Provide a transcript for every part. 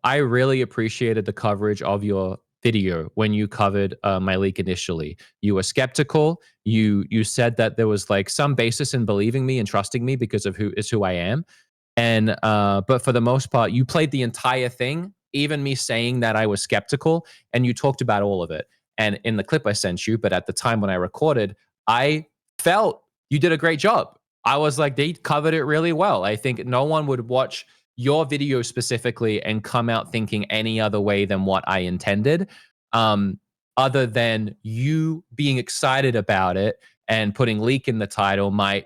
I really appreciated the coverage of your video when you covered my leak initially. You were skeptical. You said that there was like some basis in believing me and trusting me because of who I am. And but for the most part, you played the entire thing, even me saying that I was skeptical, and you talked about all of it. And in the clip I sent you, but at the time when I recorded, I felt you did a great job. I was like, they covered it really well. I think no one would watch your video specifically and come out thinking any other way than what I intended, um, other than you being excited about it and putting leak in the title might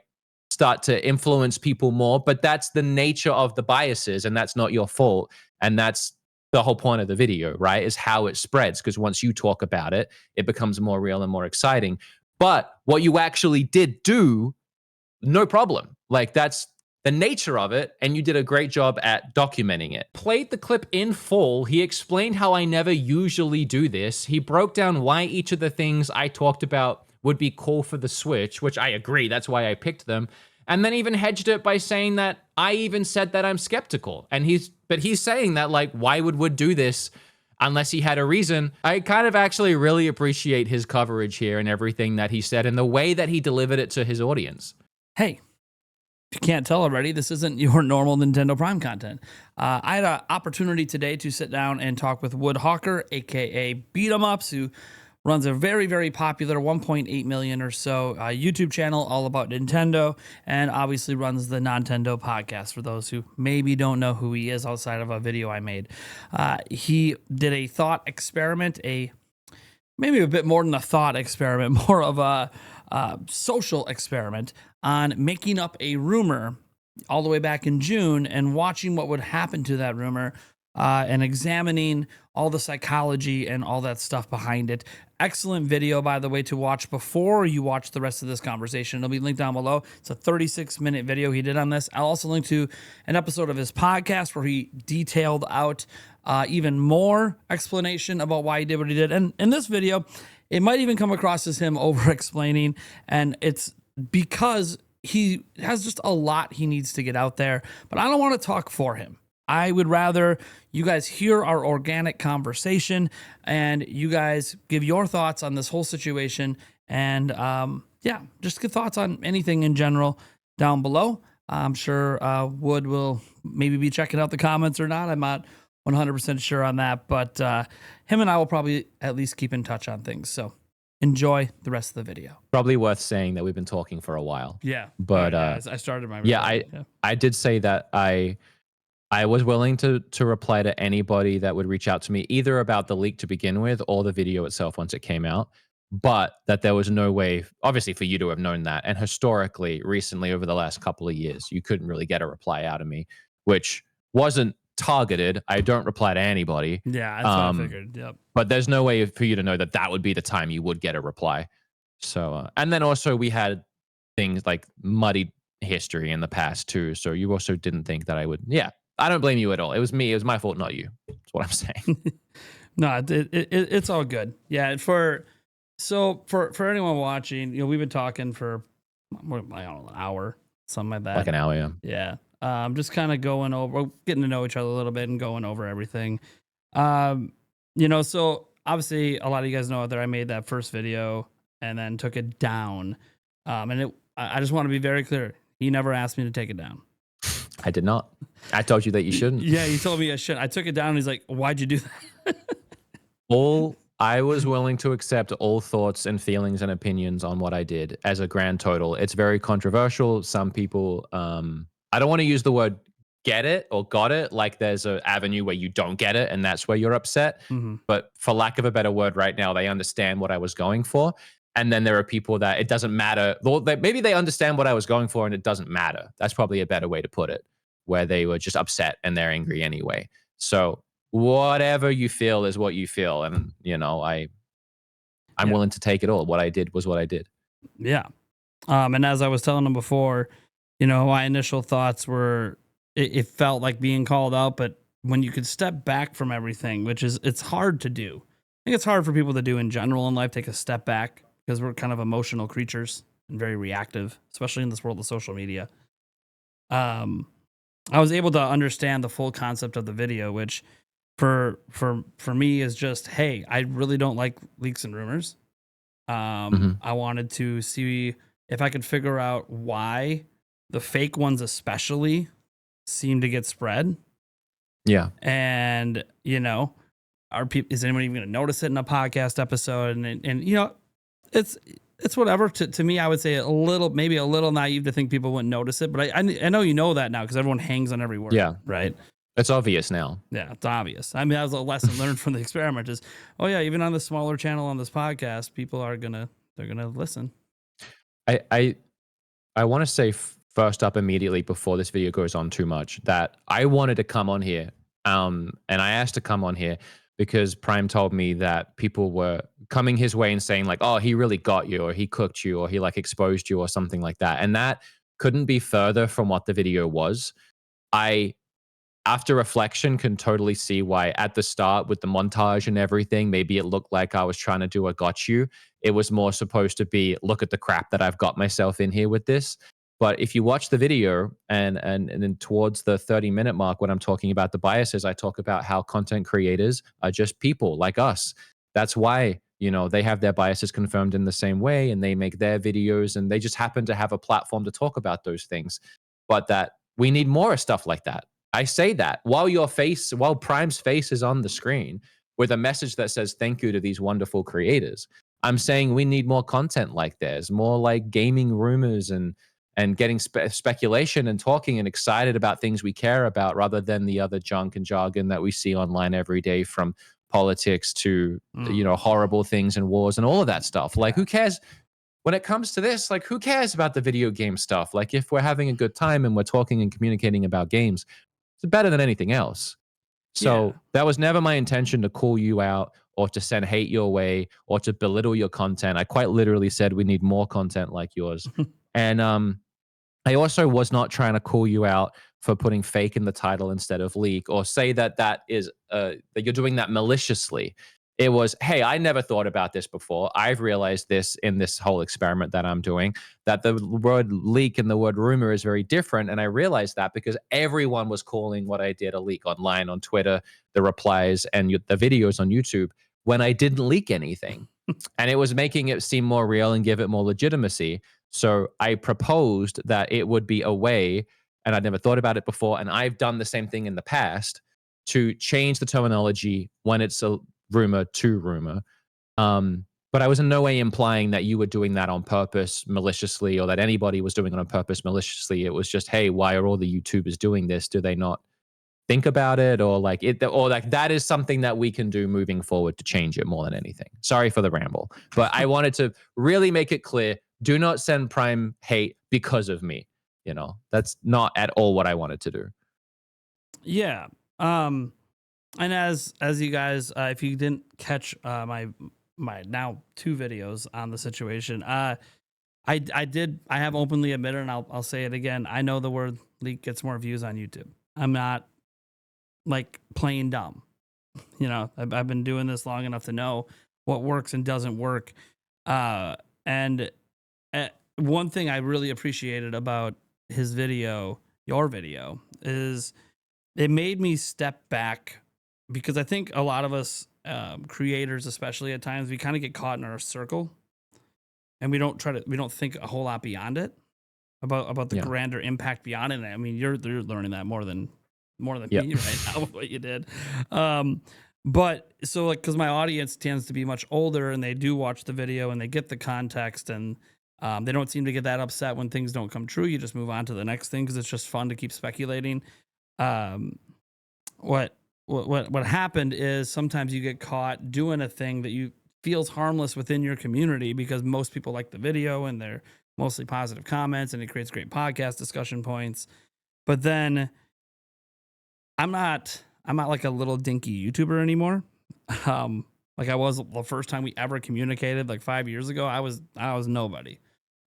start to influence people more. But that's the nature of the biases, and that's not your fault. And that's the whole point of the video, right? Is how it spreads. Because once you talk about it, it becomes more real and more exciting. But what you actually did do, no problem. Like that's the nature of it, and you did a great job at documenting it. Played the clip in full. He explained how I never usually do this. He broke down why each of the things I talked about would be cool for the Switch, which I agree, that's why I picked them. And then even hedged it by saying that I even said that I'm skeptical. And he's saying that, like, why would Wood do this unless he had a reason? I kind of actually really appreciate his coverage here and everything that he said and the way that he delivered it to his audience. Hey, if you can't tell already, this isn't your normal Nintendo Prime content. I had an opportunity today to sit down and talk with Wood Hawker, aka BeatEmUps, who runs a very, very popular 1.8 million or so YouTube channel all about Nintendo, and obviously runs the Nintendo podcast for those who maybe don't know who he is outside of a video I made. He did a thought experiment, maybe a bit more than a thought experiment, more of a social experiment on making up a rumor all the way back in June and watching what would happen to that rumor and examining all the psychology and all that stuff behind it. Excellent video, by the way, to watch before you watch the rest of this conversation. It'll be linked down below. It's a 36-minute video he did on this. I'll also link to an episode of his podcast where he detailed out even more explanation about why he did what he did. And in this video, it might even come across as him over-explaining, and it's because he has just a lot he needs to get out there, but I don't want to talk for him. I would rather you guys hear our organic conversation and you guys give your thoughts on this whole situation, and yeah, just get thoughts on anything in general down below. I'm sure Wood will maybe be checking out the comments or not. I'm not 100% sure on that, but him and I will probably at least keep in touch on things. So enjoy the rest of the video. Probably worth saying that we've been talking for a while. Yeah. But I started my I did say that I was willing to reply to anybody that would reach out to me, either about the leak to begin with or the video itself once it came out. But that there was no way, obviously, for you to have known that. And historically, recently, over the last couple of years, you couldn't really get a reply out of me, which wasn't targeted. I don't reply to anybody. Yeah, that's what I figured. Yep. But there's no way for you to know that that would be the time you would get a reply. So, and then also we had things like muddy history in the past too. So you also didn't think that I would. Yeah, I don't blame you at all. It was me. It was my fault, not you. That's what I'm saying. No, it's all good. Yeah. For anyone watching, we've been talking for, I don't know, an hour, something like that. Like an hour, yeah. Yeah. Just kind of going over, getting to know each other a little bit and going over everything. So obviously a lot of you guys know that I made that first video and then took it down. I just want to be very clear. He never asked me to take it down. I did not. I told you that you shouldn't. Yeah, you told me I shouldn't. I took it down and he's like, why'd you do that? I was willing to accept all thoughts and feelings and opinions on what I did as a grand total. It's very controversial. Some people, I don't want to use the word get it or got it, like there's an avenue where you don't get it and that's where you're upset. Mm-hmm. But for lack of a better word right now, they understand what I was going for. And then there are people that it doesn't matter. Maybe they understand what I was going for and it doesn't matter. That's probably a better way to put it, where they were just upset and they're angry anyway. So whatever you feel is what you feel. And, I'm willing to take it all. What I did was what I did. Yeah. And as I was telling them before, my initial thoughts were, it felt like being called out, but when you could step back from everything, it's hard to do. I think it's hard for people to do in general in life, take a step back, because we're kind of emotional creatures and very reactive, especially in this world of social media. I was able to understand the full concept of the video, which for me is just, hey, I really don't like leaks and rumors. Mhm. I wanted to see if I could figure out why the fake ones especially seem to get spread. Yeah. And, are people, is anyone even going to notice it in a podcast episode? And it's it's whatever. To me, I would say maybe a little naive to think people wouldn't notice it, but I know that now because everyone hangs on every word, Yeah. right? It's obvious now. Yeah, it's obvious. I mean, that was a lesson learned from the experiment. Is, oh yeah, even on the smaller channel on this podcast, people are they're gonna listen. I I want to say first up immediately before this video goes on too much that I wanted to come on here, and I asked to come on here because Prime told me that people were coming his way and saying like, "Oh, he really got you," or "He cooked you," or "He like exposed you," or something like that, and that couldn't be further from what the video was. I after reflection can totally see why at the start with the montage and everything maybe it looked like I was trying to do a got you. It was more supposed to be look at the crap that I've got myself in here with this. But if you watch the video and then towards the 30-minute mark when I'm talking about the biases, I talk about how content creators are just people like us. That's why they have their biases confirmed in the same way and they make their videos and they just happen to have a platform to talk about those things, but that we need more stuff like that. I say that while Prime's face is on the screen with a message that says thank you to these wonderful creators. I'm saying we need more content like theirs, more like gaming rumors and getting speculation and talking and excited about things we care about rather than the other junk and jargon that we see online every day from politics to horrible things and wars and all of that stuff. Like who cares when it comes to this? Like who cares about the video game stuff? Like if we're having a good time and we're talking and communicating about games, it's better than anything else. Yeah. So that was never my intention to call you out or to send hate your way or to belittle your content. I quite literally said we need more content like yours. And I also was not trying to call you out for putting fake in the title instead of leak or say that is that you're doing that maliciously. It was, hey, I never thought about this before. I've realized this in this whole experiment that I'm doing, that the word leak and the word rumor is very different. And I realized that because everyone was calling what I did a leak online, on Twitter, the replies, and the videos on YouTube when I didn't leak anything. And it was making it seem more real and give it more legitimacy. So I proposed that it would be a way, and I'd never thought about it before, and I've done the same thing in the past, to change the terminology when it's a rumor to rumor. But I was in no way implying that you were doing that on purpose maliciously or that anybody was doing it on purpose maliciously. It was just, hey, why are all the YouTubers doing this? Do they not think about it or like it or like that is something that we can do moving forward to change it more than anything. Sorry for the ramble, but I wanted to really make it clear, do not send Prime hate because of me. That's not at all what I wanted to do. Yeah. And as you guys, if you didn't catch my now 2 videos on the situation, I have openly admitted, and I'll say it again. I know the word leak gets more views on YouTube. I'm not like playing dumb. I've been doing this long enough to know what works and doesn't work. And one thing I really appreciated about his video, your video, is it made me step back because I think a lot of us creators, especially at times, we kind of get caught in our circle and we don't think a whole lot beyond it about the Yeah. grander impact beyond it. I mean, you're learning that more than Yep. me right now with what you did. But so like, cause my audience tends to be much older and they do watch the video and they get the context and they don't seem to get that upset when things don't come true. You just move on to the next thing because it's just fun to keep speculating. Um, what happened is sometimes you get caught doing a thing that you feels harmless within your community because most people like the video and they're mostly positive comments and it creates great podcast discussion points. But then I'm not like a little dinky YouTuber anymore. Like I was the first time we ever communicated like 5 years ago. I was nobody.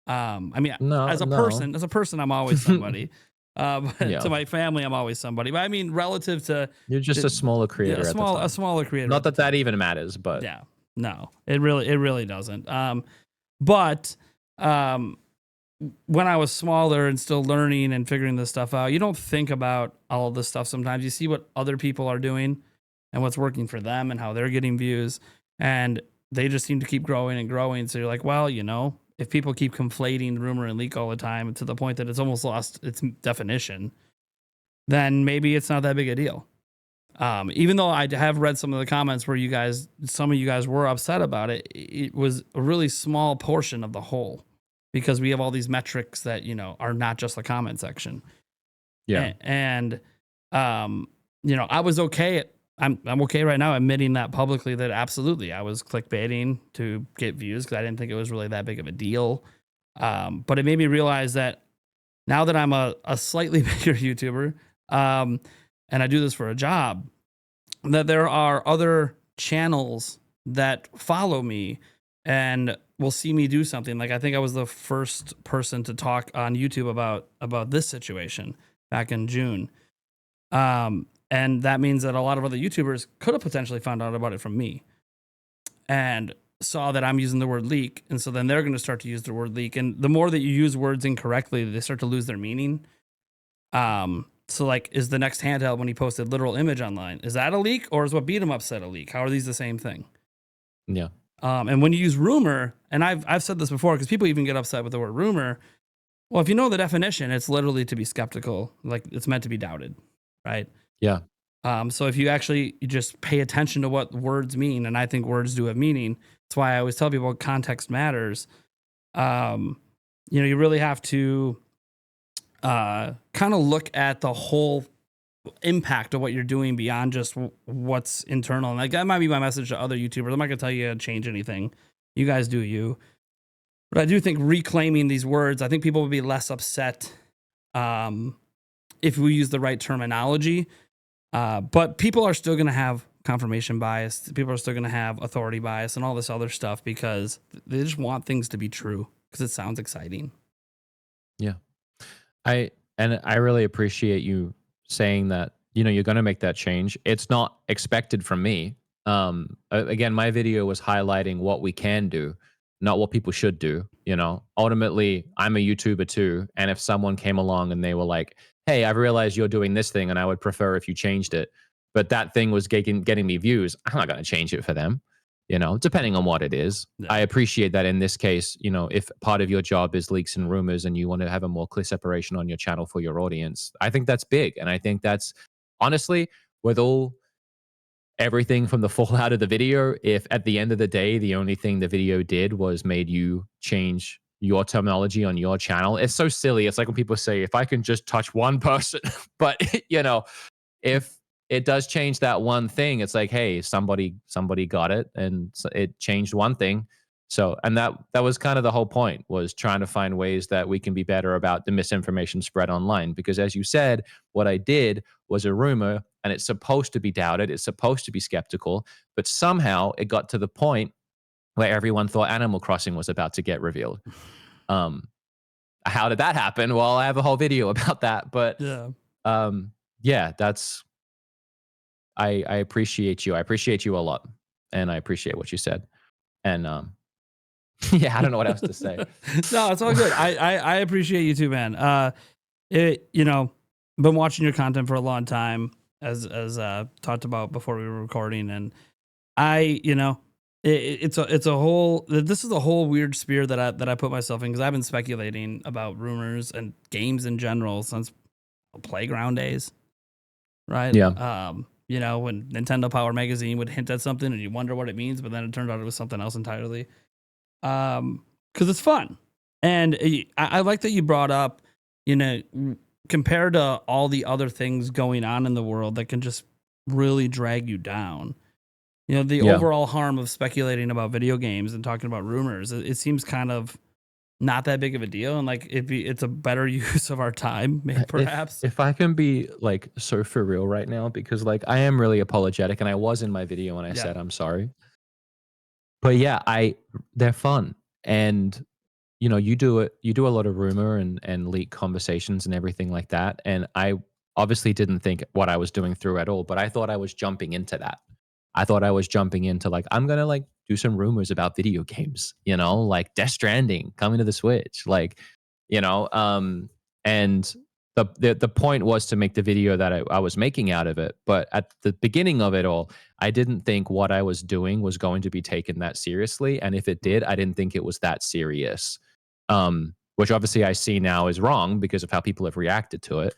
I mean, No, no. as a person, I'm always somebody. But Yeah. to my family, I'm always somebody. But I mean, relative to You're just a smaller yeah, creator at the a time. smaller creator Not at the that that time. even matters, but Yeah, no, it really doesn't. But um, when I was smaller and still learning and figuring this stuff out, you don't think about all of this stuff. Sometimes you see what other people are doing, and what's working for them and how they're getting views. And they just seem to keep growing and growing. So you're like, well, if people keep conflating rumor and leak all the time to the point that it's almost lost its definition, then maybe it's not that big a deal. Even though I have read some of the comments where some of you guys were upset about it, it was a really small portion of the whole, because we have all these metrics that, are not just the comment section. Yeah. And I was okay. I'm okay right now admitting that publicly, that absolutely I was clickbaiting to get views because I didn't think it was really that big of a deal. But it made me realize that now that I'm a slightly bigger YouTuber, and I do this for a job, that there are other channels that follow me and will see me do something. Like, I think I was the first person to talk on YouTube about this situation back in June. And that means that a lot of other YouTubers could have potentially found out about it from me and saw that I'm using the word leak. And so then they're going to start to use the word leak. And the more that you use words incorrectly, they start to lose their meaning. So like, is the next handheld when he posted literal image online, is that a leak, or is what BeatEmUps said a leak? How are these the same thing? Yeah. And when you use rumor, and I've said this before, because people even get upset with the word rumor. Well, if you know the definition, it's literally to be skeptical. Like, it's meant to be doubted, right? Yeah. So if you just pay attention to what words mean, and I think words do have meaning. That's why I always tell people context matters. You really have to kind of look at the whole impact of what you're doing beyond just what's internal. And like, that might be my message to other YouTubers. I'm not gonna tell you to change anything. You guys do you. But I do think reclaiming these words, I think people would be less upset if we use the right terminology. But people are still going to have confirmation bias. People are still going to have authority bias and all this other stuff because they just want things to be true because it sounds exciting. Yeah. I really appreciate you saying that, you're going to make that change. It's not expected from me. Again, my video was highlighting what we can do, not what people should do. Ultimately, I'm a YouTuber too. And if someone came along and they were like, hey, I've realized you're doing this thing and I would prefer if you changed it, but that thing was getting me views, I'm not going to change it for them, depending on what it is. Yeah. I appreciate that in this case, if part of your job is leaks and rumors and you want to have a more clear separation on your channel for your audience, I think that's big. And I think that's honestly, with everything from the fallout of the video, if at the end of the day, the only thing the video did was made you change your terminology on your channel, it's so silly. It's like when people say, if I can just touch one person, but if it does change that one thing, it's like, hey, somebody got it and it changed one thing. So, and that was kind of the whole point, was trying to find ways that we can be better about the misinformation spread online. Because as you said, what I did was a rumor and it's supposed to be doubted. It's supposed to be skeptical, but somehow it got to the point where everyone thought Animal Crossing was about to get revealed. How did that happen? Well, I have a whole video about that, but yeah, that's, I appreciate you. I appreciate you a lot. And I appreciate what you said. And yeah, I don't know what else to say. No, it's all good. I appreciate you too, man. Been watching your content for a long time, as talked about before we were recording, and this is a whole weird sphere that I put myself in, because I've been speculating about rumors and games in general since Playground days, right? Yeah. When Nintendo Power Magazine would hint at something and you wonder what it means, but then it turned out it was something else entirely. Because it's fun. And I like that you brought up, compared to all the other things going on in the world that can just really drag you down. The overall harm of speculating about video games and talking about rumors, it seems kind of not that big of a deal, and like it's a better use of our time, maybe, perhaps. If I can be like so for real right now, because like I am really apologetic, and I was in my video when I said I'm sorry. But yeah, they're fun, and you do a lot of rumor and leak conversations and everything like that, and I obviously didn't think what I was doing through at all, but I thought I was jumping into that. I thought I was jumping into like, I'm gonna like do some rumors about video games, like Death Stranding coming to the Switch, like, and the point was to make the video that I was making out of it. But at the beginning of it all, I didn't think what I was doing was going to be taken that seriously. And if it did, I didn't think it was that serious. Which obviously I see now is wrong because of how people have reacted to it.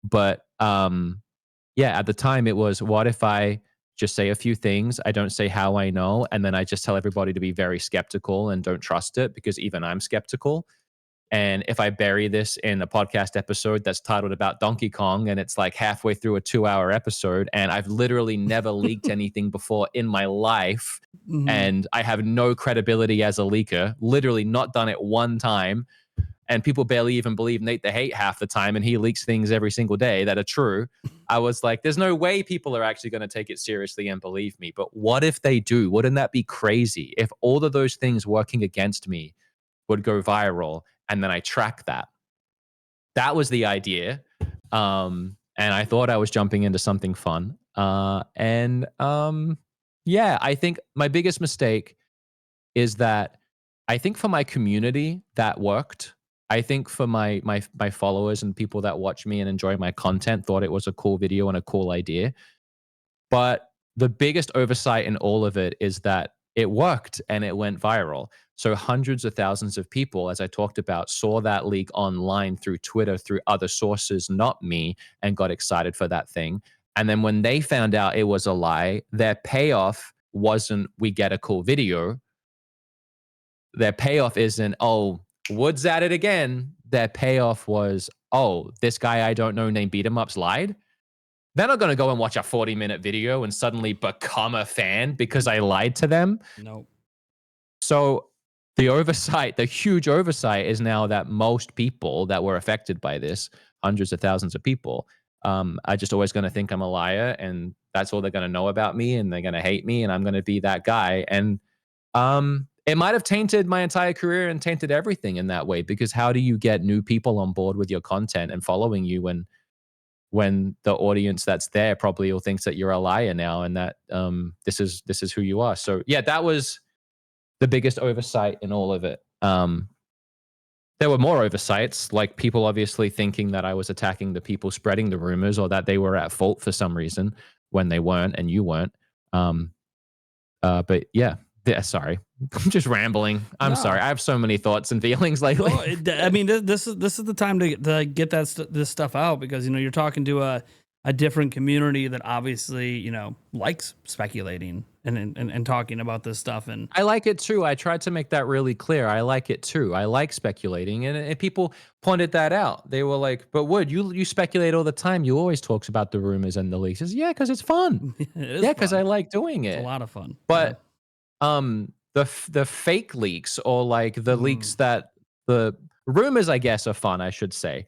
But yeah, at the time it was, what if I just say a few things, I don't say how I know, and then I just tell everybody to be very skeptical and don't trust it because even I'm skeptical. And if I bury this in a podcast episode that's titled about Donkey Kong and it's like halfway through a 2-hour episode and I've literally never leaked anything before in my life Mhm. and I have no credibility as a leaker, literally not done it one time, and people barely even believe Nate the Hate half the time and he leaks things every single day that are true. I was like, there's no way people are actually going to take it seriously and believe me. But what if they do? Wouldn't that be crazy if all of those things working against me would go viral and then I track that? That was the idea. And I thought I was jumping into something fun. Yeah, I think my biggest mistake is that I think for my community that worked. I think for my followers and people that watch me and enjoy my content thought it was a cool video and a cool idea. But the biggest oversight in all of it is that it worked and it went viral. So hundreds of thousands of people, as I talked about, saw that leak online through Twitter, through other sources, not me, and got excited for that thing. And then when they found out it was a lie, their payoff wasn't we get a cool video. Their payoff isn't, oh, Wood's at it again. Their payoff was, oh, this guy I don't know named BeatEmUps lied. They're not going to go and watch a 40-minute video and suddenly become a fan because I lied to them. Nope. So the oversight, the huge oversight is now that most people that were affected by this, hundreds of thousands of people, are just always going to think I'm a liar and that's all they're going to know about me and they're going to hate me and I'm going to be that guy. And it might have tainted my entire career and tainted everything in that way because how do you get new people on board with your content and following you when the audience that's there probably all thinks that you're a liar now and that this is who you are. So yeah, that was the biggest oversight in all of it. There were more oversights, like people obviously thinking that I was attacking the people spreading the rumors or that they were at fault for some reason when they weren't and you weren't. Um, but yeah, sorry, I'm just rambling. I'm sorry. No. I have so many thoughts and feelings lately. Well, I mean, this is the time to get this stuff out because you're talking to a different community that obviously likes speculating and talking about this stuff. And I like it too. I tried to make that really clear. I like it too. I like speculating, and people pointed that out. They were like, "But Wood, you speculate all the time. You always talks about the rumors and the leaks." I said, yeah, because it's fun. it is Yeah, because I fun. like doing It's a it. lot of fun. Yeah. But the fake leaks or like the Mm, leaks that the rumors, I guess, are fun. I should say.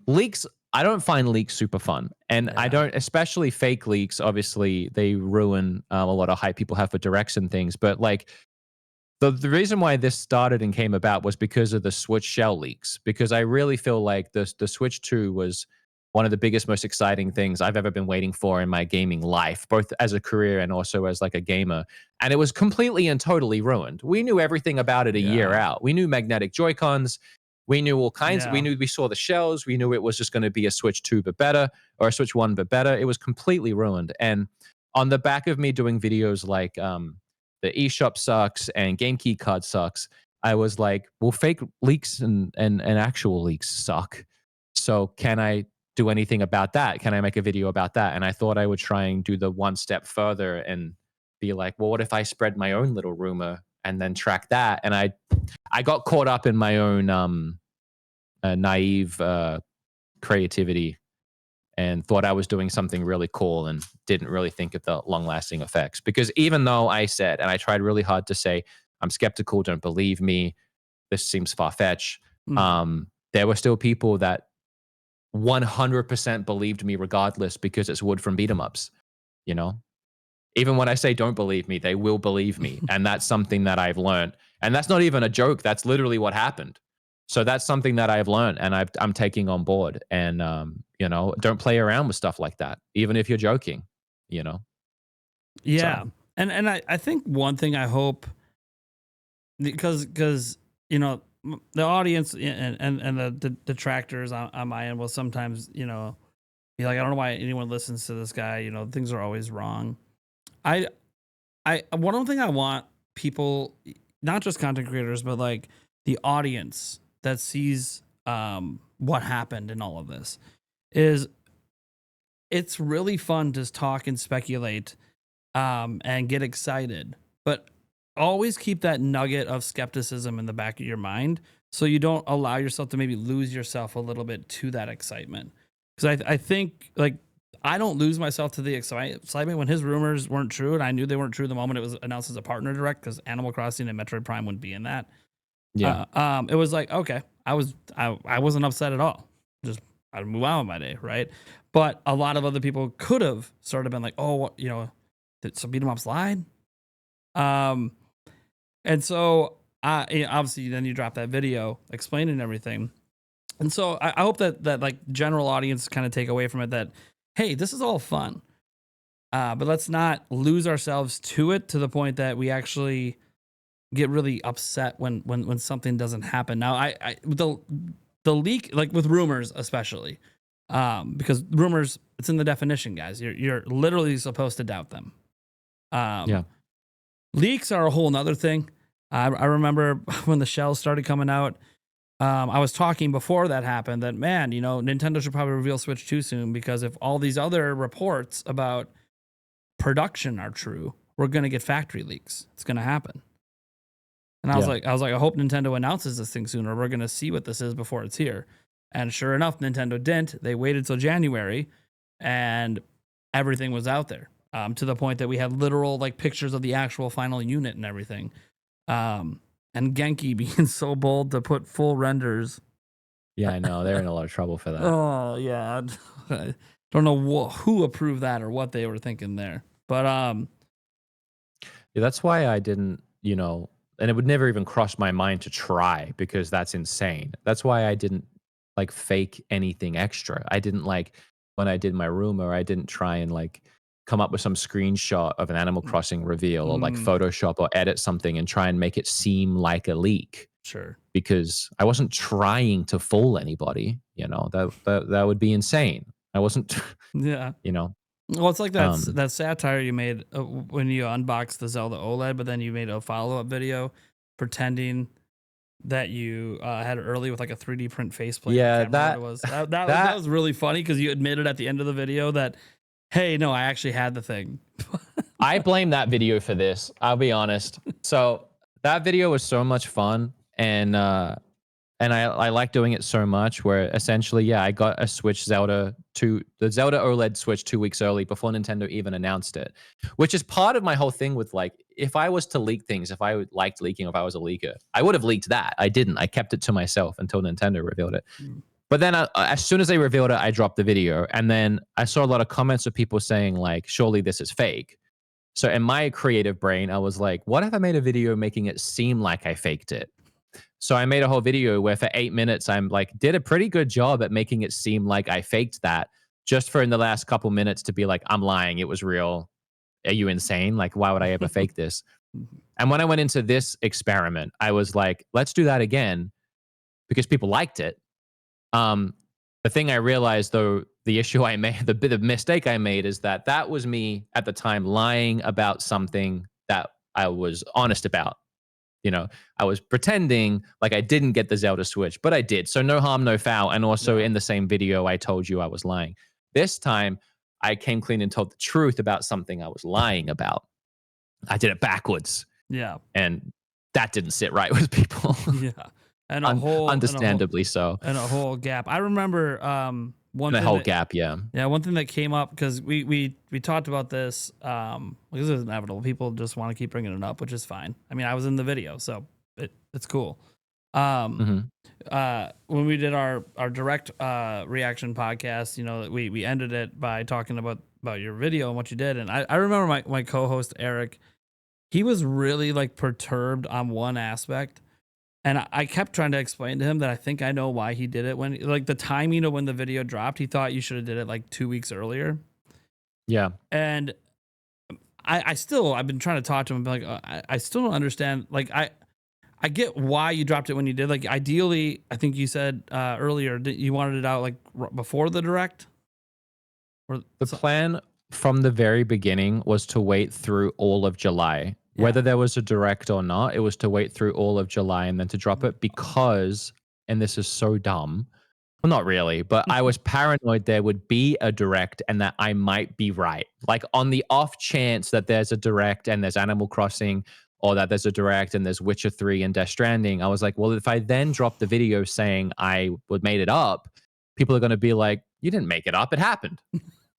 Leaks, I don't find leaks super fun. And I yeah. don't, especially fake leaks, obviously, they ruin a lot of hype people have for directs and things. But like the reason why this started and came about was because of the Switch shell leaks. Because I really feel like the Switch 2 was one of the biggest, most exciting things I've ever been waiting for in my gaming life, both as a career and also as like a gamer. And it was completely and totally ruined. We knew everything about it a year Yeah. out. We knew magnetic Joy-Cons. We knew all kinds. We Yeah. knew we saw the shells. We knew it was just going to be a Switch 2 but better or a Switch 1 but better. It was completely ruined. And on the back of me doing videos like the eShop sucks and game key card sucks, I was like, well, fake leaks and actual leaks suck. So can I do anything about that? Can I make a video about that? And I thought I would try and do the one step further and be like, well, what if I spread my own little rumor and then track that? And I got caught up in my own naive creativity and thought I was doing something really cool and didn't really think of the long lasting effects. Because even though I said, and I tried really hard to say, I'm skeptical, don't believe me, this seems far fetched, Mm. there were still people that 100% believed me regardless because it's Wood from BeatEmUps, you know? Even when I say don't believe me, they will believe me. And that's something that I've learned. And that's not even a joke. That's literally what happened. So that's something that I've learned and I'm taking on board. And, don't play around with stuff like that, even if you're joking, you know? So Yeah. And I think one thing I hope because the audience and the detractors on my end will sometimes, you know, be like, I don't know why anyone listens to this guy. You know, things are always wrong. I one thing I want people, not just content creators, but like the audience that sees what happened in all of this is it's really fun to talk and speculate and get excited, but always keep that nugget of skepticism in the back of your mind so you don't allow yourself to maybe lose yourself a little bit to that excitement. Because I think like I don't lose myself to the excitement when his rumors weren't true, and I knew they weren't true the moment it was announced as a partner direct because Animal Crossing and Metroid Prime wouldn't be in that. Yeah. It was like okay, I wasn't upset at all. Just I'd move on with my day, right? But a lot of other people could have sort of been like, oh, what, you know, did some beat 'em ups lied? Um, and so you know, obviously then you drop that video explaining everything. And so I hope that like general audience kind of take away from it that, hey, this is all fun. But let's not lose ourselves to it to the point that we actually get really upset when something doesn't happen. Now the leak, like with rumors especially, because rumors, it's in the definition, guys. You're literally supposed to doubt them. Yeah. Leaks are a whole nother thing. I remember when the shells started coming out. I was talking before that happened that, man, you know, Nintendo should probably reveal Switch 2 soon because if all these other reports about production are true, we're going to get factory leaks. It's going to happen. And Yeah. I was like, I hope Nintendo announces this thing sooner. We're going to see what this is before it's here. And sure enough, Nintendo didn't. They waited till January and everything was out there, to the point that we had literal like pictures of the actual final unit and everything. And Genki being so bold to put full renders. Yeah, I know. They're in a lot of trouble for that. Oh yeah, I don't know who approved that or what they were thinking there. But Yeah, that's why I didn't, you know, and it would never even cross my mind to try because that's insane. That's why I didn't like fake anything extra. I didn't like when I did my rumor, I didn't try and like come up with some screenshot of an Animal Crossing reveal or like mm, Photoshop or edit something and try and make it seem like a leak sure, because I wasn't trying to fool anybody, you know. That would be insane. I wasn't, yeah. you know. Well, it's like Um that satire you made when you unboxed the Zelda OLED, but then you made a follow up video pretending that you had it early with like a 3D print faceplate. I yeah, can't remember what that it was. That that was really funny because you admitted at the end of the video that, hey, no, I actually had the thing. I blame that video for this. I'll be honest. So that video was so much fun, and I like doing it so much. Where essentially, yeah, I got a Switch the Zelda OLED Switch 2 weeks early before Nintendo even announced it, which is part of my whole thing with like, if I was to leak things, if I liked leaking, if I was a leaker, I would have leaked that. I didn't. I kept it to myself until Nintendo revealed it. Mm. But then as soon as they revealed it, I dropped the video, and then I saw a lot of comments of people saying like, "Surely this is fake." So in my creative brain, I was like, what if I made a video making it seem like I faked it? So I made a whole video where for 8 minutes, I'm like, did a pretty good job at making it seem like I faked that just for in the last couple minutes to be like, I'm lying. It was real. Are you insane? Like, why would I ever fake this? And when I went into this experiment, I was like, let's do that again because people liked it. Um, the thing I realized, though, the issue I made, the bit of mistake I made is that that was me at the time lying about something that I was honest about. You know, I was pretending like I didn't get the Zelda Switch, but I did. So no harm, no foul. And also Yeah. in the same video, I told you I was lying. This time, I came clean and told the truth about something I was lying about. I did it backwards, Yeah. and that didn't sit right with people. Yeah. And a whole and a whole Understandably so. and a whole gap. I remember one And the thing whole that gap, yeah. yeah, one thing that came up because we talked about this. This is inevitable. People just want to keep bringing it up, which is fine. I mean, I was in the video, so it's cool. Um, Mhm. when we did our direct reaction podcast, you know, we ended it by talking about your video and what you did, and I remember my co-host Eric. He was really like perturbed on one aspect. And I kept trying to explain to him that I think I know why he did it when like the timing of when the video dropped. He thought you should have did it like 2 weeks earlier. Yeah. And I've been trying to talk to him, but like I still don't understand. Like I get why you dropped it when you did. Like, ideally, I think you said earlier that you wanted it out like before the direct, or The so, plan from the very beginning was to wait through all of July. yeah. Whether there was a direct or not, it was to wait through all of July and then to drop Mhm. it because, and this is so dumb, well, not really, but I was paranoid there would be a direct and that I might be right. Like on the off chance that there's a direct and there's Animal Crossing, or that there's a direct and there's Witcher 3 and Death Stranding, I was like, well, if I then drop the video saying I would made it up, people are going to be like, you didn't make it up, it happened.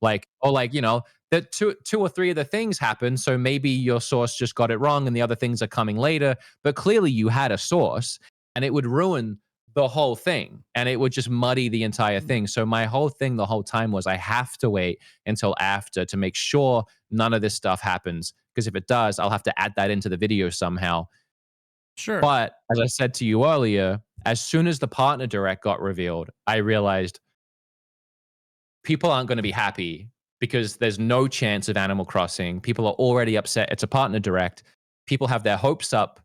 Like, or like, that two or three of the things happened. So maybe your source just got it wrong and the other things are coming later. But clearly you had a source and it would ruin the whole thing and it would just muddy the entire thing. So my whole thing the whole time was I have to wait until after to make sure none of this stuff happens. Because if it does, I'll have to add that into the video somehow. Sure. But as I said to you earlier, as soon as the partner direct got revealed, I realized people aren't going to be happy because there's no chance of Animal Crossing. People are already upset. It's a partner direct. People have their hopes up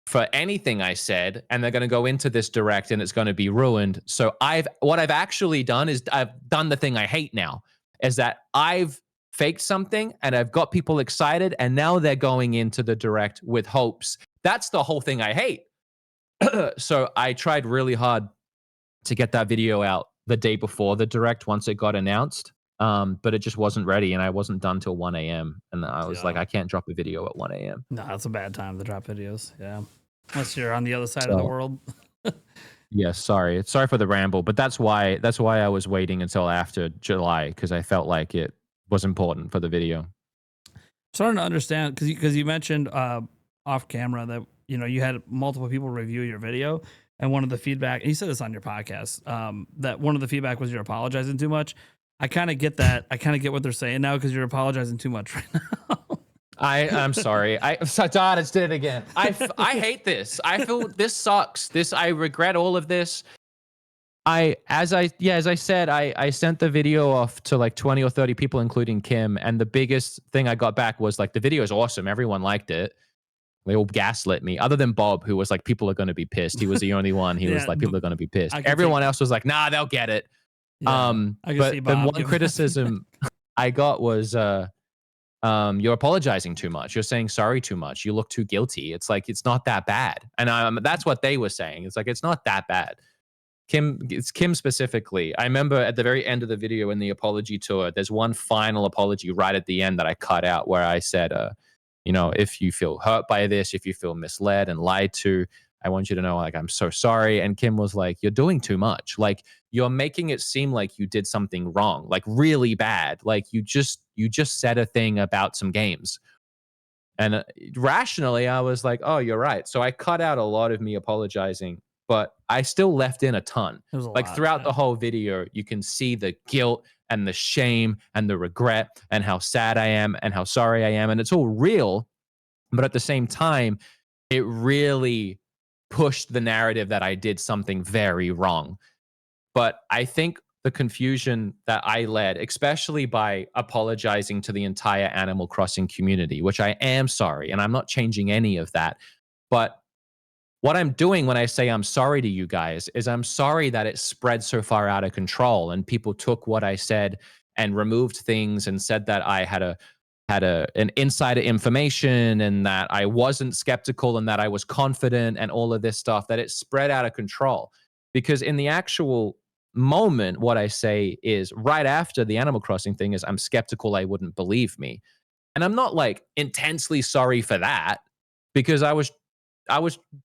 for anything I said, and they're going to go into this direct and it's going to be ruined. So what I've actually done is I've done the thing I hate now, is that I've faked something and I've got people excited and now they're going into the direct with hopes. That's the whole thing I hate. So I tried really hard to get that video out the day before the direct once it got announced. But it just wasn't ready and I wasn't done till 1 a.m. And I was like, Yeah. I can't drop a video at 1 a.m. No, that's a bad time to drop videos. Yeah. Unless you're on the other side of the So world. yeah, sorry. Sorry for the ramble, but that's why I was waiting until after July because I felt like it was important for the video. Starting to understand because you mentioned off camera that you had multiple people review your video, and one of the feedback, and you said this on your podcast, that one of the feedback was you're apologizing too much. I kind of get that. I kind of get what they're saying now because you're apologizing too much right now. I'm sorry. Dad, it's did it again. I hate this. I feel this sucks. I regret all of this. As I said, I sent the video off to like 20 or 30 people, including Kim. And the biggest thing I got back was like, the video is awesome. Everyone liked it. They all gaslit me, other than Bob, who was like, people are going to be pissed. He was the only one. He was Yeah, like, people are going to be pissed. I can see. Everyone else was like, nah, they'll get it. Yeah, I can see But the Bob one giving that feedback. criticism I got was, you're apologizing too much. You're saying sorry too much. You look too guilty. It's like, it's not that bad. And that's what they were saying. It's like, it's not that bad. It's Kim specifically. I remember at the very end of the video in the apology tour, there's one final apology right at the end that I cut out where I said, if you feel hurt by this, if you feel misled and lied to, I want you to know, like, I'm so sorry. And Kim was like, you're doing too much. Like, you're making it seem like you did something wrong, like really bad. Like you just said a thing about some games. And rationally, I was like, oh, you're right. So I cut out a lot of me apologizing, but I still left in a ton. There's a Like lot. throughout Yeah. the whole video, you can see the guilt and the shame and the regret and how sad I am and how sorry I am. And it's all real. But at the same time, it really pushed the narrative that I did something very wrong. But I think the confusion that I led, especially by apologizing to the entire Animal Crossing community, which I am sorry, and I'm not changing any of that. But what I'm doing when I say I'm sorry to you guys is I'm sorry that it spread so far out of control and people took what I said and removed things and said that I had an insider information and that I wasn't skeptical and that I was confident and all of this stuff, that it spread out of control. Because in the actual moment, what I say is right after the Animal Crossing thing is I'm skeptical I wouldn't believe me. And I'm not like intensely sorry for that because I was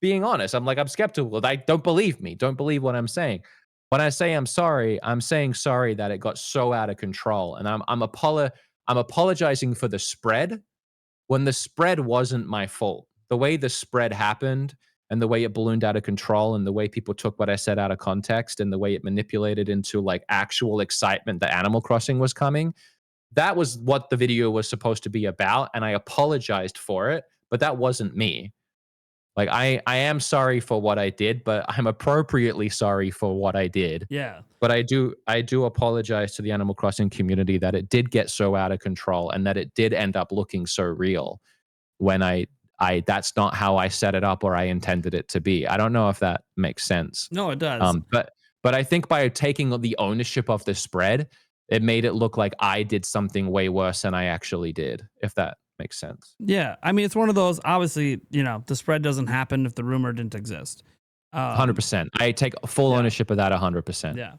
being honest. I'm like, I'm skeptical. I don't believe me. Don't believe what I'm saying. When I say I'm sorry, I'm saying sorry that it got so out of control. And I'm apologizing for the spread when the spread wasn't my fault. The way the spread happened and the way it ballooned out of control and the way people took what I said out of context and the way it manipulated into like actual excitement that Animal Crossing was coming, that was what the video was supposed to be about. And I apologized for it, but that wasn't me. Like I am sorry for what I did, but I'm appropriately sorry for what I did. Yeah. But I do apologize to the Animal Crossing community that it did get so out of control and that it did end up looking so real when that's not how I set it up or I intended it to be. I don't know if that makes sense. No, it does. But I think by taking the ownership of the spread, it made it look like I did something way worse than I actually did, if that makes sense. Yeah, I mean, it's one of those. Obviously, the spread doesn't happen if the rumor didn't exist. Um, 100%. I take full yeah, ownership of that 100%. yeah.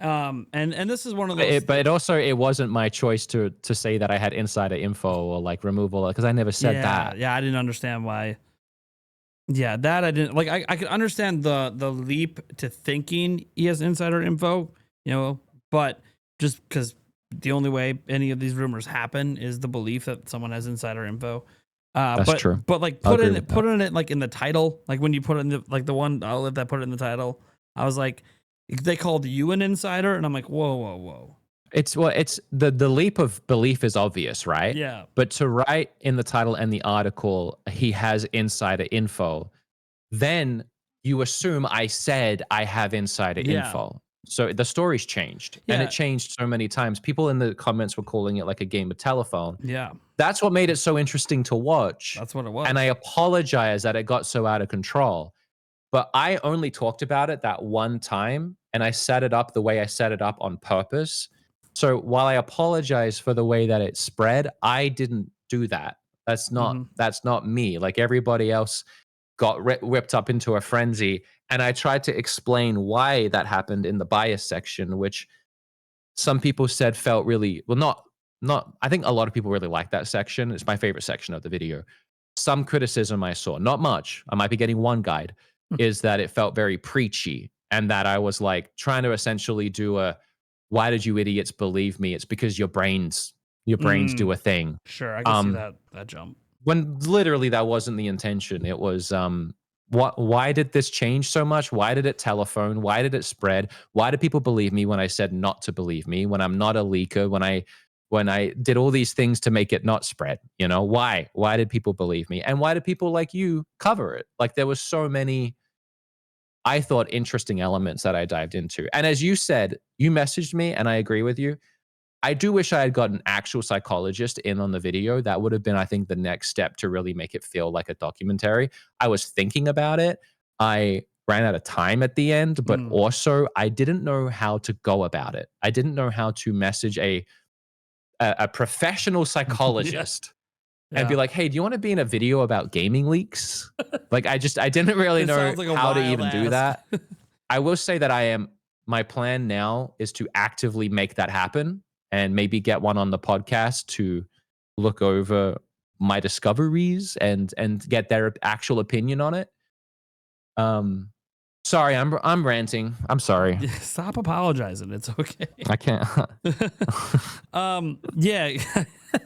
And this is one of But those. it wasn't my choice to say that I had insider info or like removal because I never said Yeah, that. yeah. I didn't understand why. Yeah, that I didn't like. I could understand the leap to thinking he has insider info, but just because the only way any of these rumors happen is the belief that someone has insider info. That's true. But like I'll agree with put that. in it like in the title, like when you put it in the one Olive that put it in the title, I was like, they called you an insider, and I'm like, whoa, whoa, whoa. It's the leap of belief is obvious, right? Yeah, But to write in the title and the article, he has insider info, then you assume I said I have insider yeah, info. So the story's changed, and it yeah, changed so many times. People in the comments were calling it like a game of telephone. yeah. That's what made it so interesting to watch. That's what it And I was. apologize that it got so out of control. But I only talked about it that one time, and I set it up the way I set it up on purpose. So while I apologize for the way that it spread, I didn't do that. Hmm. That's not me. Like everybody else got whipped up into a frenzy, and I tried to explain why that happened in the bias section, which some people said felt really well. Not. I think a lot of people really like that section. It's my favorite section of the video. Some criticism I saw, not much. I might be getting one guide, is that it felt very preachy and that I was like trying to essentially do a why did you idiots believe me? It's because your brains do Mm, a thing. sure, I can see Um that jump. when literally that wasn't the intention. It was why did this change so much? Why did it telephone? Why did it spread? Why did people believe me when I said not to believe me? When I'm not a leaker, when I did all these things to make it not spread, why? Why did people believe me? And why did people like you cover it? Like there was so many I thought interesting elements that I dived into. And as you said, you messaged me and I agree with you. I do wish I had got an actual psychologist in on the video. That would have been, I think, the next step to really make it feel like a documentary. I was thinking about it. I ran out of time at the end, but Mm. also I didn't know how to go about it. I didn't know how to message a professional Yeah, psychologist and be yeah. like, "Hey, do you want to be in a video about gaming leaks?" Like I didn't really It know sounds like a how to wild even do ask. that. I will say that my plan now is to actively make that happen and maybe get one on the podcast to look over my discoveries and get their actual opinion on it. Um sorry, I'm ranting. I'm sorry. Yeah, stop apologizing. It's okay. I can't. Yeah,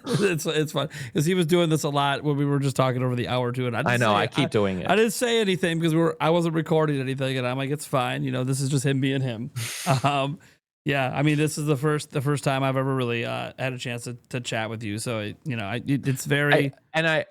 it's fun because he was doing this a lot when we were just talking over the hour or two, and I I didn't know, say I keep doing I it. didn't say anything because I wasn't recording anything, and I'm like, it's fine. This is just him being him. Um, yeah, I mean, this is the first time I've ever really had a chance to chat with you, so it's I very. and I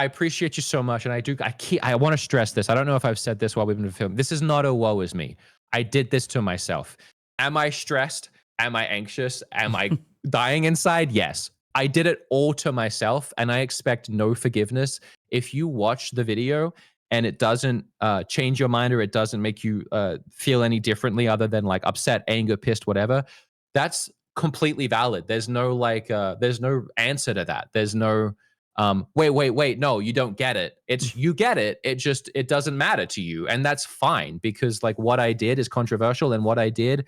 appreciate you so much, and I want to stress this. I don't know if I've said this while we've been filming. This is not a woe is me. I did this to myself. Am I stressed? Am I anxious? Am I dying inside? Yes. I did it all to myself, and I expect no forgiveness. If you watch the video and it doesn't change your mind or it doesn't make you feel any differently other than like upset, anger, pissed, whatever, that's completely valid. There's no answer to that. There's no wait, no, you don't get it. It's you get it. It doesn't matter to you, and that's fine because like what I did is controversial, and what I did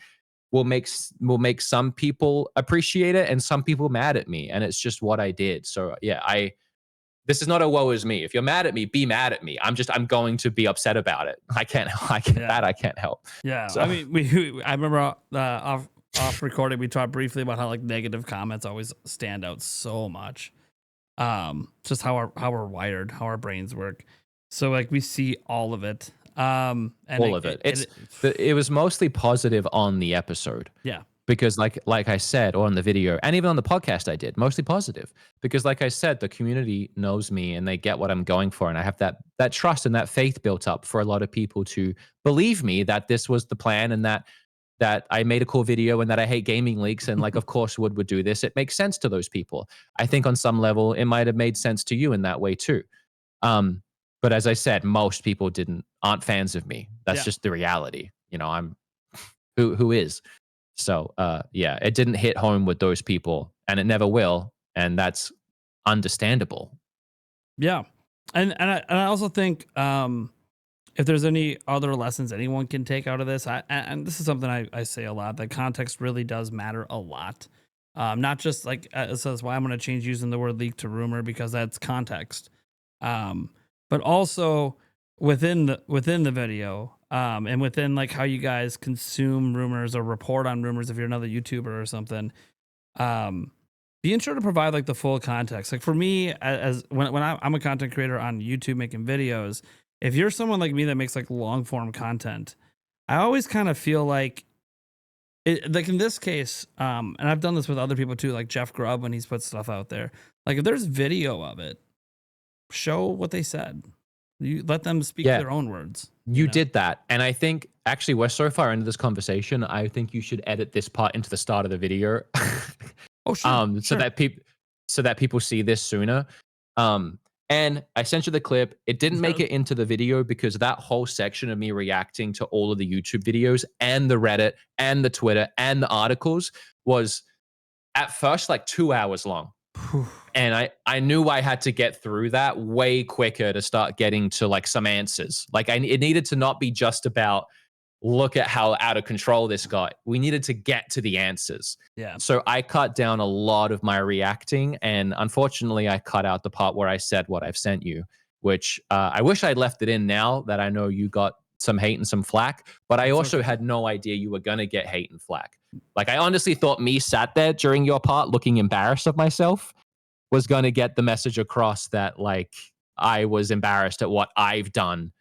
will make some people appreciate it and some people mad at me, and it's just what I did. So yeah, this is not a woe is me. If you're mad at me, be mad at me. I'm going to be upset about it. Yeah. I can't help. Yeah, So I mean, I remember off recording we talked briefly about how like negative comments always stand out so much. Just how we're wired, how our brains work. So like we see all of it. And all of it. It was mostly positive on the episode. yeah, Because like I said, or on the video, and even on the podcast I did, mostly positive. Because like I said, the community knows me and they get what I'm going for. And I have that trust and that faith built up for a lot of people to believe me that this was the plan and that I made a cool video and that I hate gaming leaks. And like, of course, would do this. It makes sense to those people. I think on some level, it might have made sense to you in that way too. Um, but as I said, most people aren't fans of me. That's Yeah. just the reality. I'm who is. So yeah, it didn't hit home with those people, and it never will, and that's understandable. Yeah. And I also think if there's any other lessons anyone can take out of this, and this is something I say a lot, that context really does matter a lot. Not just like so that's why I'm going to change using the word leak to rumor, because that's context. Um, but also within the video, and within like how you guys consume rumors or report on rumors if you're another YouTuber or something. Um, being sure to provide like the full context. Like for me, as when I'm a content creator on YouTube making videos, if you're someone like me that makes like long form content, I always kind of feel like like in this case, and I've done this with other people too, like Jeff Grubb when he's put stuff out there. Like if there's video of it, show what they said. You let them speak Yeah, their own words. You you know? did that, and I think actually we're so far into this conversation. I think you should edit this part into the start of the video, Oh sure, so sure. that people see this sooner. Um, and I sent you the clip. It didn't make it into the video because that whole section of me reacting to all of the YouTube videos and the Reddit and the Twitter and the articles was at first like 2 hours long. And I knew I had to get through that way quicker to start getting to like some answers. Like it needed to not be just about look at how out of control this got. We needed to get to the answers. Yeah. So I cut down a lot of my reacting, and unfortunately, I cut out the part where I said what I've sent you, which I wish I'd left it in now that I know you got some hate and some flack, but I It's also okay. had no idea you were going to get hate and flack. Like, I honestly thought me sat there during your part looking embarrassed of myself was going to get the message across that, like, I was embarrassed at what I've done,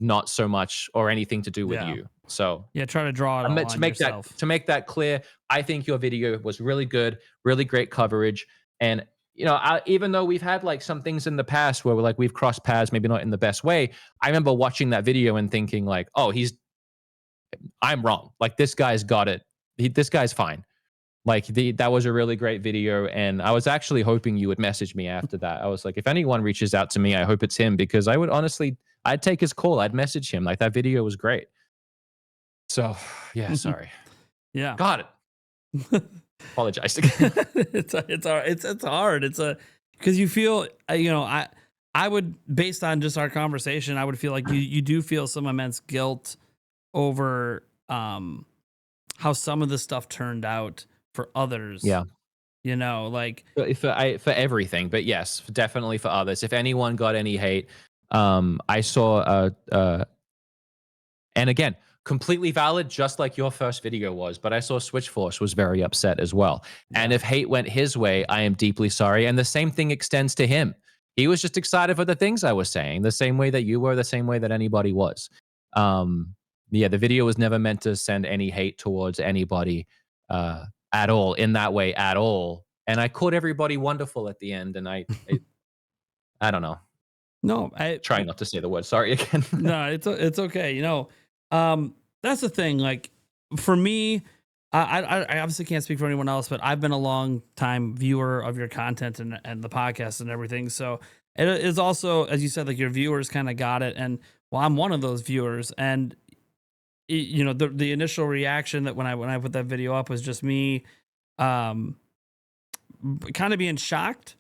not so much or anything to do with Yeah. you. So Yeah. Try to draw it I all meant to on make that yourself. clear. I think your video was really good, really great coverage, and even though we've had like some things in the past where we've crossed paths, maybe not in the best way. I remember watching that video and thinking like, oh, I'm wrong. Like this guy's got it. This guy's fine. Like that was a really great video, and I was actually hoping you would message me after that. I was like, if anyone reaches out to me, I hope it's him because I would honestly, I'd take his call. I'd message him. Like that video was great. So yeah, sorry. Yeah. Got it. Apologize again. It's hard. It's a because you feel I would, based on just our conversation, I would feel like you do feel some immense guilt over how some of the stuff turned out for others. Yeah. Like For everything, but yes, definitely for others. If anyone got any hate, I saw and again, completely valid, just like your first video was. But I saw Switchforce was very upset as well. And yeah, if hate went his way, I am deeply sorry. And the same thing extends to him. He was just excited for the things I was saying, the same way that you were, the same way that anybody was. Um, yeah, the video was never meant to send any hate towards anybody at all, in that way at all. And I called everybody wonderful at the end. And I don't know. no, Trying not to say the word sorry again. no, it's okay. That's the thing. Like for me, I obviously can't speak for anyone else, but I've been a long time viewer of your content and the podcast and everything. So it is also, as you said, like your viewers kind of got it, and well, I'm one of those viewers, and the initial reaction that when I put that video up was just me, um, kind of being shocked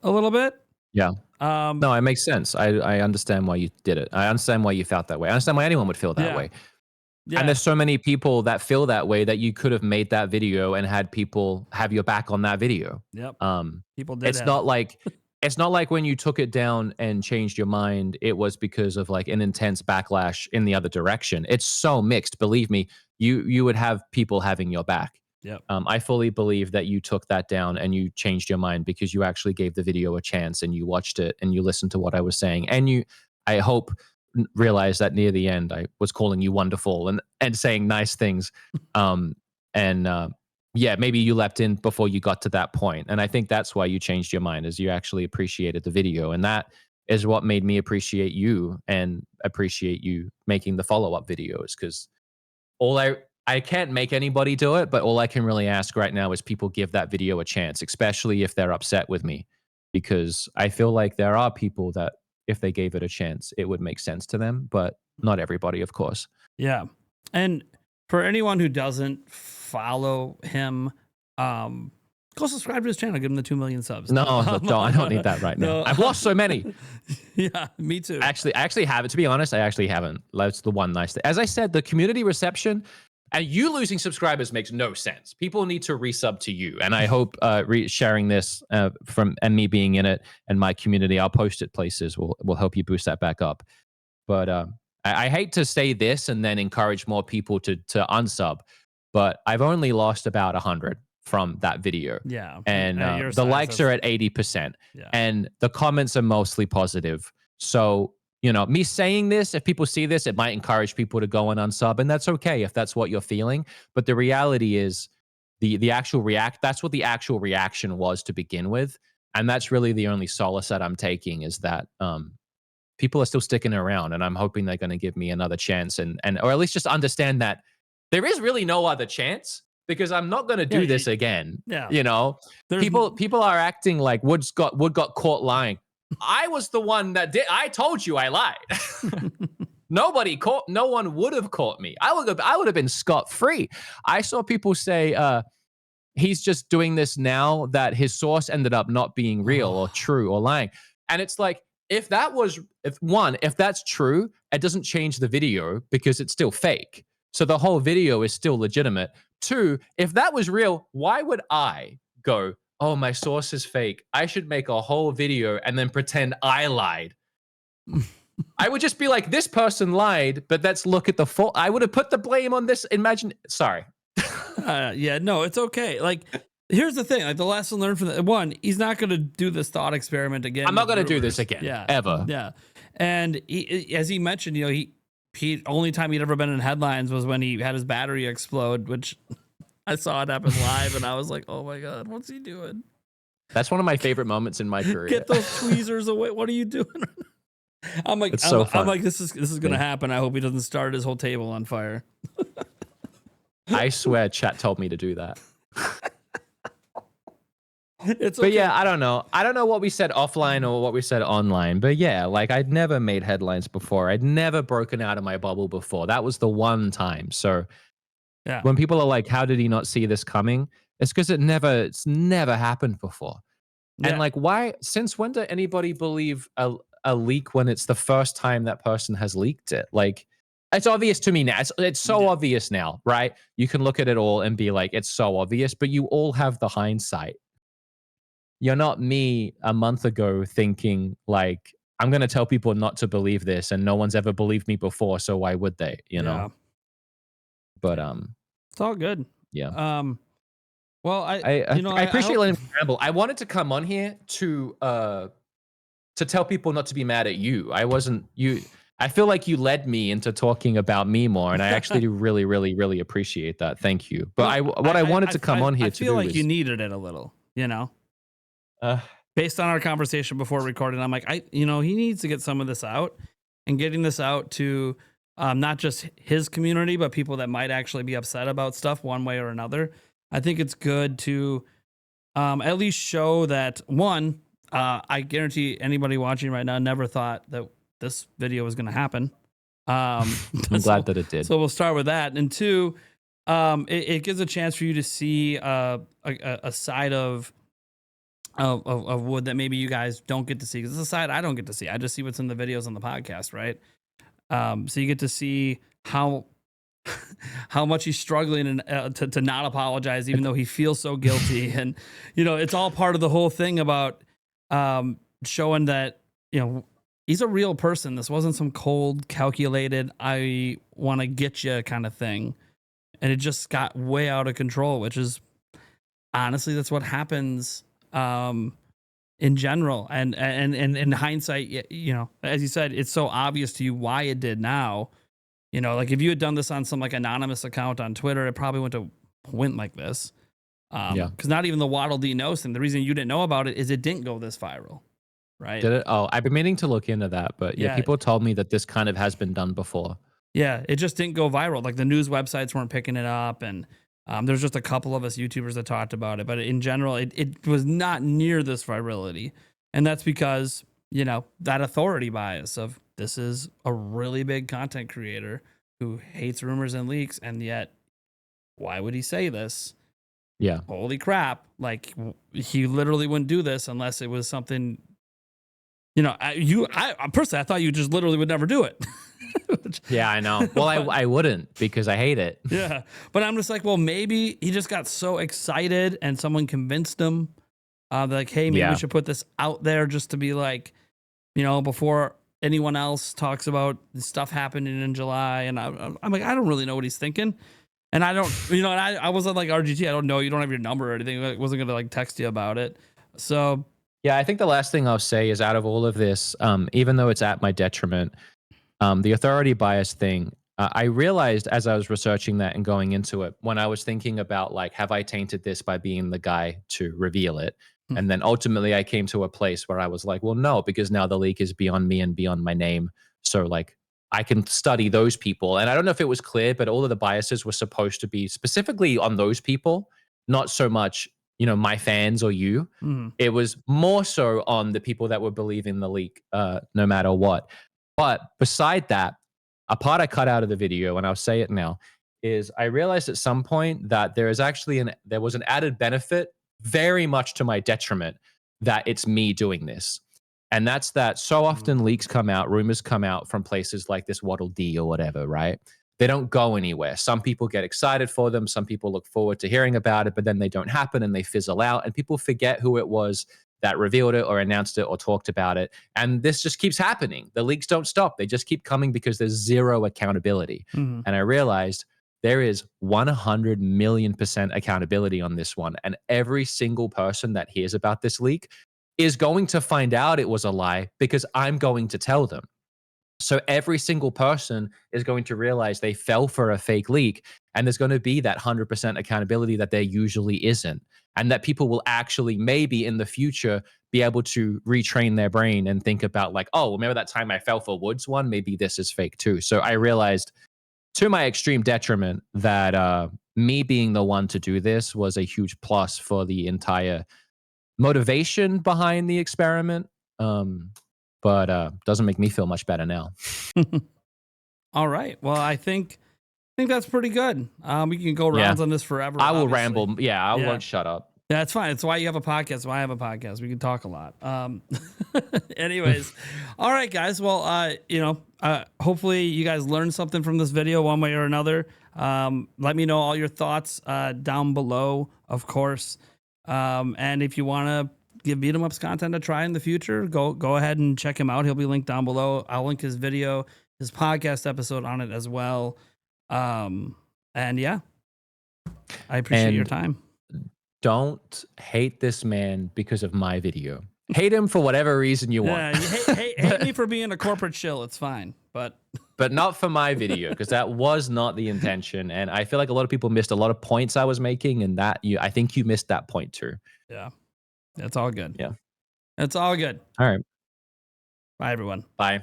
a little bit. Yeah. Um, No, it makes sense. I understand why you did it. I understand why you felt that way. I understand why anyone would feel that yeah, way. And yeah, there's so many people that feel that way that you could have made that video and had people have your back on that video. yep. Um, People did it's have not it. like it's not like when you took it down and changed your mind, it was because of like an intense backlash in the other direction. It's so mixed. Believe me, you would have people having your back. Yep. I fully believe that you took that down and you changed your mind because you actually gave the video a chance and you watched it and you listened to what I was saying. And I hope, realized that near the end I was calling you wonderful and saying nice things. Um, and yeah, maybe you leapt in before you got to that point. And I think that's why you changed your mind, is you actually appreciated the video. And that is what made me appreciate you and appreciate you making the follow-up videos, because all I can't make anybody do it, but all I can really ask right now is people give that video a chance, especially if they're upset with me, because I feel like there are people that if they gave it a chance, it would make sense to them, but not everybody, of course. Yeah. And for anyone who doesn't follow him, go subscribe to his channel. Give him the 2 million subs. No, I don't need that right now. No. I've lost so many. Yeah, me too. Actually, I actually haven't. To be honest, I actually haven't. That's the one nice thing. As I said, the community reception and you losing subscribers makes no sense. People need to resub to you. And I hope sharing this from and me being in it and my community, I'll post it places, will help you boost that back up. But I hate to say this and then encourage more people to unsub, but I've only lost about 100 from that video. Yeah. And the likes are at 80%. Yeah. And the comments are mostly positive. So, you know, me saying this, if people see this, it might encourage people to go and unsub. And that's okay if that's what you're feeling. But the reality is the actual that's what the actual reaction was to begin with. And that's really the only solace that I'm taking is that people are still sticking around, and I'm hoping they're going to give me another chance and or at least just understand that there is really no other chance because I'm not going to do this again. Yeah. You know, people are acting like Wood got caught lying. I was the one that did. I told you I lied. No one would have caught me. I would have been scot-free. I saw people say he's just doing this now that his source ended up not being real or true or lying. And it's like, if that's true, it doesn't change the video because it's still fake. So the whole video is still legitimate. 2, if that was real, why would I go, oh, my source is fake, I should make a whole video and then pretend I lied? I would just be like, this person lied, but let's look at the fault. I would have put the blame on this. Sorry. Yeah, no, it's okay. Like, here's the thing. Like, the lesson learned from one, he's not going to do this thought experiment again. I'm not going to do this again. Yeah. Ever. Yeah. And as he mentioned, you know, he only time he'd ever been in headlines was when he had his battery explode, which I saw it happen live, and I was like, oh my God, what's he doing? That's one of my favorite moments in my career. Get those tweezers away. What are you doing? I'm like, I'm like, this is going to happen. I hope he doesn't start his whole table on fire. I swear chat told me to do that. It's But yeah, I don't know. I don't know what we said offline or what we said online. But yeah, like I'd never made headlines before. I'd never broken out of my bubble before. That was the one time. So yeah, when people are like, how did he not see this coming? It's because it's never happened before. Yeah. And like, why, since when do anybody believe a leak when it's the first time that person has leaked it? Like, it's obvious to me now. It's so obvious now, right? You can look at it all and be like, it's so obvious, but you all have the hindsight. You're not me a month ago thinking like, I'm going to tell people not to believe this and no one's ever believed me before. So why would they, you know? But, it's all good. Yeah. Well, I appreciate letting me ramble. I wanted to come on here to tell people not to be mad at you. I feel like you led me into talking about me more, and I actually do really, really, really appreciate that. Thank you. But I wanted to come on here to do I feel like you needed it a little, you know? Based on our conversation before recording, I'm like, he needs to get some of this out, and getting this out to not just his community, but people that might actually be upset about stuff one way or another. I think it's good to at least show that, one, I guarantee anybody watching right now never thought that this video was going to happen. I'm glad that it did. So we'll start with that. And 2, it gives a chance for you to see a side of Wood that maybe you guys don't get to see, because it's a side I don't get to see. I just see what's in the videos on the podcast, right? So you get to see how much he's struggling and to not apologize, even though he feels so guilty. And, you know, it's all part of the whole thing about showing that, you know, he's a real person. This wasn't some cold, calculated, I want to get you kind of thing. And it just got way out of control, which is honestly, that's what happens in general. And in hindsight, you know, as you said, it's so obvious to you why it did now. You know, like if you had done this on some like anonymous account on Twitter, it probably went like this. Because not even the Waddle Dee knows thing. The reason you didn't know about it is it didn't go this viral, right? Did it? Oh, I've been meaning to look into that, but yeah, people told me that this kind of has been done before. Yeah, it just didn't go viral. Like the news websites weren't picking it up, and there's just a couple of us YouTubers that talked about it. But in general, it was not near this virality, and that's because you know, that authority bias of this is a really big content creator who hates rumors and leaks, and yet why would he say this? Yeah. Holy crap. Like he literally wouldn't do this unless it was something, you know, I personally, I thought you just literally would never do it. Yeah, I know. Well, But I wouldn't because I hate it. yeah, but I'm just like, well, maybe he just got so excited and someone convinced him, like, hey, maybe we Yeah. should put this out there just to be like, you know, before anyone else talks about the stuff happening in July. And I'm like, I don't really know what he's thinking. And I don't, you know, and I wasn't like RGT. I don't know. You don't have your number or anything. I wasn't going to like text you about it. So, Yeah, I think the last thing I'll say is out of all of this, even though it's at my detriment, the authority bias thing, I realized as I was researching that and going into it, when I was thinking about like, have I tainted this by being the guy to reveal it? hmm, And then ultimately I came to a place where I was like, well, no, because now the leak is beyond me and beyond my name. So like I can study those people. And I don't know if it was clear, but all of the biases were supposed to be specifically on those people, not so much, you know, my fans or you. hmm, It was more so on the people that would believe in the leak, no matter what. But beside that, a part I cut out of the video, and I'll say it now, is I realized at some point that there was an added benefit, very much to my detriment, that it's me doing this. And that's that so often leaks come out, rumors come out from places like this Waddle Dee or whatever, right? They don't go anywhere. Some people get excited for them. Some people look forward to hearing about it, but then they don't happen and they fizzle out. And people forget who it was that revealed it or announced it or talked about it. And this just keeps happening. The leaks don't stop. They just keep coming because there's zero accountability. hmm, And I realized there is 100 million% accountability on this one. And every single person that hears about this leak is going to find out it was a lie because I'm going to tell them. So every single person is going to realize they fell for a fake leak, and there's going to be that 100% accountability that there usually isn't. And that people will actually maybe in the future be able to retrain their brain and think about like, oh, remember that time I fell for Woods one? Maybe this is fake too. So I realized to my extreme detriment that me being the one to do this was a huge plus for the entire motivation behind the experiment. Um, but doesn't make me feel much better now. all right. Well, I think that's pretty good. We can go Yeah. rounds on this forever, I will obviously. ramble. Yeah, I Yeah. won't shut up. Yeah, it's fine. It's why you have a podcast. Why I have a podcast. We can talk a lot. Anyways, all right, guys. Well, you know, hopefully you guys learned something from this video one way or another. Let me know all your thoughts down below, of course. And if you want to give BeatEmUps content a try in the future, go ahead and check him out. He'll be linked down below. I'll link his video, his podcast episode on it as well. And yeah, I appreciate your And time. don't hate this man because of my video. Hate him for whatever reason you want. Yeah, you hate me for being a corporate shill. It's fine, but But not for my video because that was not the intention. And I feel like a lot of people missed a lot of points I was making, and I think you missed that point too. yeah, it's all good. Yeah. It's all good. All right. Bye, everyone. Bye.